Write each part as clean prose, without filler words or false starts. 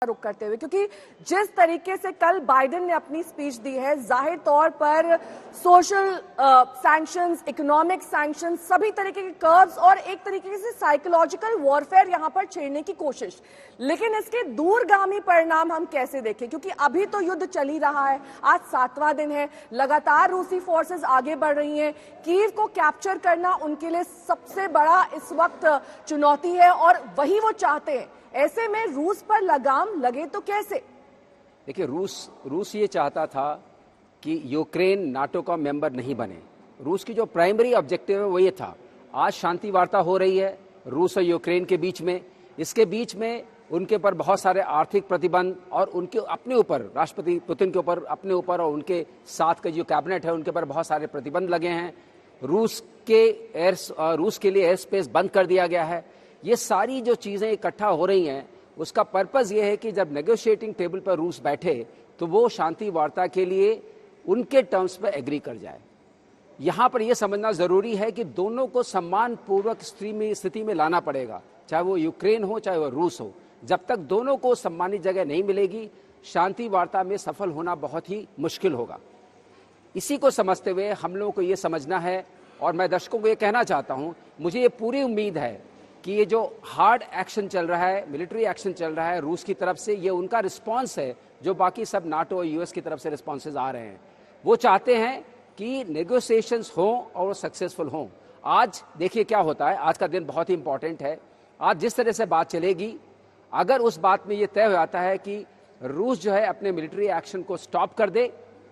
रुख करते हुए, क्योंकि जिस तरीके से कल बाइडेन ने अपनी स्पीच दी है, जाहिर तौर पर सोशल सैंक्शंस, इकोनॉमिक सैंक्शंस, सभी तरीके के कर्व्स और एक तरीके से साइकोलॉजिकल वॉरफेयर यहां पर छेड़ने की कोशिश। लेकिन इसके दूरगामी परिणाम हम कैसे देखें, क्योंकि अभी तो युद्ध चल ही रहा है, आज 7वां दिन है, लगातार रूसी फोर्सेस आगे बढ़ रही हैं। कीव को कैप्चर करना उनके लिए सबसे बड़ा इस वक्त चुनौती है और वही वो चाहते हैं। ऐसे में रूस पर लगाम लगे तो कैसे? देखिए, रूस ये चाहता था कि यूक्रेन नाटो का मेंबर नहीं बने। रूस की जो प्राइमरी ऑब्जेक्टिव है वो ये था। आज शांति वार्ता हो रही है रूस और यूक्रेन के बीच में। इसके बीच में उनके ऊपर बहुत सारे आर्थिक प्रतिबंध और उनके अपने ऊपर, राष्ट्रपति पुतिन के ऊपर, अपने ऊपर और उनके साथ का जो कैबिनेट है उनके ऊपर बहुत सारे प्रतिबंध लगे हैं। रूस के लिए एयर स्पेस बंद कर दिया गया है। ये सारी जो चीज़ें इकट्ठा हो रही हैं, उसका पर्पज़ ये है कि जब नेगोशिएटिंग टेबल पर रूस बैठे तो वो शांति वार्ता के लिए उनके टर्म्स पर एग्री कर जाए। यहाँ पर यह समझना ज़रूरी है कि दोनों को सम्मानपूर्वक स्थिति में लाना पड़ेगा, चाहे वो यूक्रेन हो चाहे वो रूस हो। जब तक दोनों को सम्मानित जगह नहीं मिलेगी, शांति वार्ता में सफल होना बहुत ही मुश्किल होगा। इसी को समझते हुए हम लोगों को ये समझना है, और मैं दर्शकों को ये कहना चाहता हूँ, मुझे ये पूरी उम्मीद है कि ये जो हार्ड एक्शन चल रहा है, मिलिट्री एक्शन चल रहा है रूस की तरफ से, ये उनका रिस्पांस है जो बाकी सब नाटो और यूएस की तरफ से रिस्पॉन्सेज आ रहे हैं। वो चाहते हैं कि नेगोशिएशंस हों और वो सक्सेसफुल हों। आज देखिए क्या होता है, आज का दिन बहुत ही इंपॉर्टेंट है। आज जिस तरह से बात चलेगी, अगर उस बात में ये तय हो जाता है कि रूस जो है अपने मिलिट्री एक्शन को स्टॉप कर दे,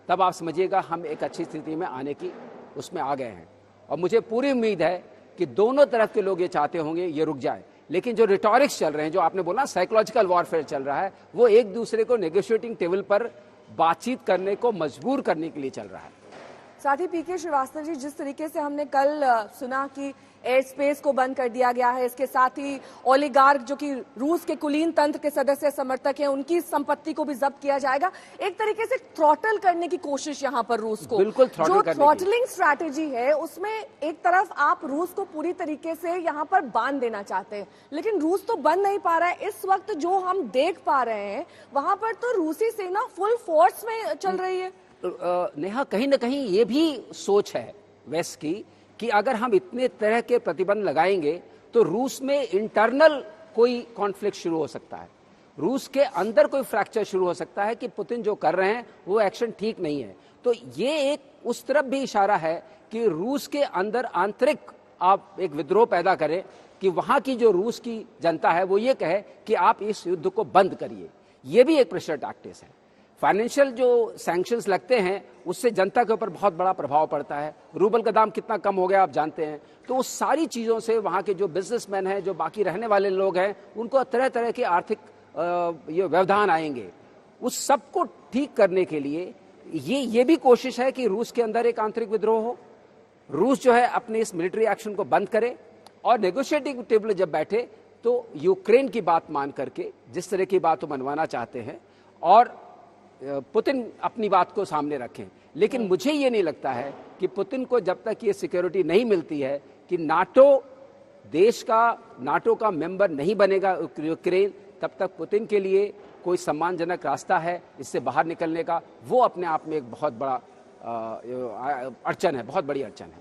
तब आप समझिएगा हम एक अच्छी स्थिति में आने की उसमें आ गए हैं। और मुझे पूरी उम्मीद है कि दोनों तरफ के लोग ये चाहते होंगे ये रुक जाए। लेकिन जो रिटॉरिक्स चल रहे हैं, जो आपने बोला साइकोलॉजिकल वॉरफेयर चल रहा है, वो एक दूसरे को नेगोशिएटिंग टेबल पर बातचीत करने को मजबूर करने के लिए चल रहा है। साथ ही पीके श्रीवास्तव जी, जिस तरीके से हमने कल सुना कि एयर स्पेस को बंद कर दिया गया है, इसके साथ ही ओलिगार्क जो कि रूस के कुलीन तंत्र के सदस्य समर्थक हैं, उनकी संपत्ति को भी जब्त किया जाएगा। एक तरीके से थ्रॉटल करने की कोशिश यहाँ पर रूस को, बिल्कुल जो थ्रॉटलिंग स्ट्रैटेजी है उसमें एक तरफ आप रूस को पूरी तरीके से यहाँ पर बांध देना चाहते हैं, लेकिन रूस तो बंद नहीं पा रहा है। इस वक्त जो हम देख पा रहे हैं वहां पर तो रूसी सेना फुल फोर्स में चल रही है। नेहा, कहीं ना कहीं ये भी सोच है वेस्ट की कि अगर हम इतने तरह के प्रतिबंध लगाएंगे तो रूस में इंटरनल कोई कॉन्फ्लिक्ट शुरू हो सकता है, रूस के अंदर कोई फ्रैक्चर शुरू हो सकता है कि पुतिन जो कर रहे हैं वो एक्शन ठीक नहीं है। तो ये एक उस तरफ भी इशारा है कि रूस के अंदर आंतरिक आप एक विद्रोह पैदा करें कि वहां की जो रूस की जनता है वो ये कहे कि आप इस युद्ध को बंद करिए। ये भी एक प्रेशर टैक्टिक्स है। फाइनेंशियल जो सैंक्शंस लगते हैं उससे जनता के ऊपर बहुत बड़ा प्रभाव पड़ता है। रूबल का दाम कितना कम हो गया आप जानते हैं। तो उस सारी चीज़ों से वहाँ के जो बिजनेसमैन हैं, जो बाकी रहने वाले लोग हैं, उनको तरह तरह के आर्थिक ये व्यवधान आएंगे। उस सब को ठीक करने के लिए ये भी कोशिश है कि रूस के अंदर एक आंतरिक विद्रोह हो, रूस जो है अपने इस मिलिट्री एक्शन को बंद करे और नेगोशिएटिंग टेबल जब बैठे तो यूक्रेन की बात मान करके जिस तरह की बात वो मनवाना चाहते हैं और पुतिन अपनी बात को सामने रखें। लेकिन मुझे ये नहीं लगता है कि पुतिन को जब तक ये सिक्योरिटी नहीं मिलती है कि नाटो का मेंबर नहीं बनेगा यूक्रेन, तब तक पुतिन के लिए कोई सम्मानजनक रास्ता है इससे बाहर निकलने का, वो अपने आप में एक बहुत बड़ा अड़चन है, बहुत बड़ी अड़चन है।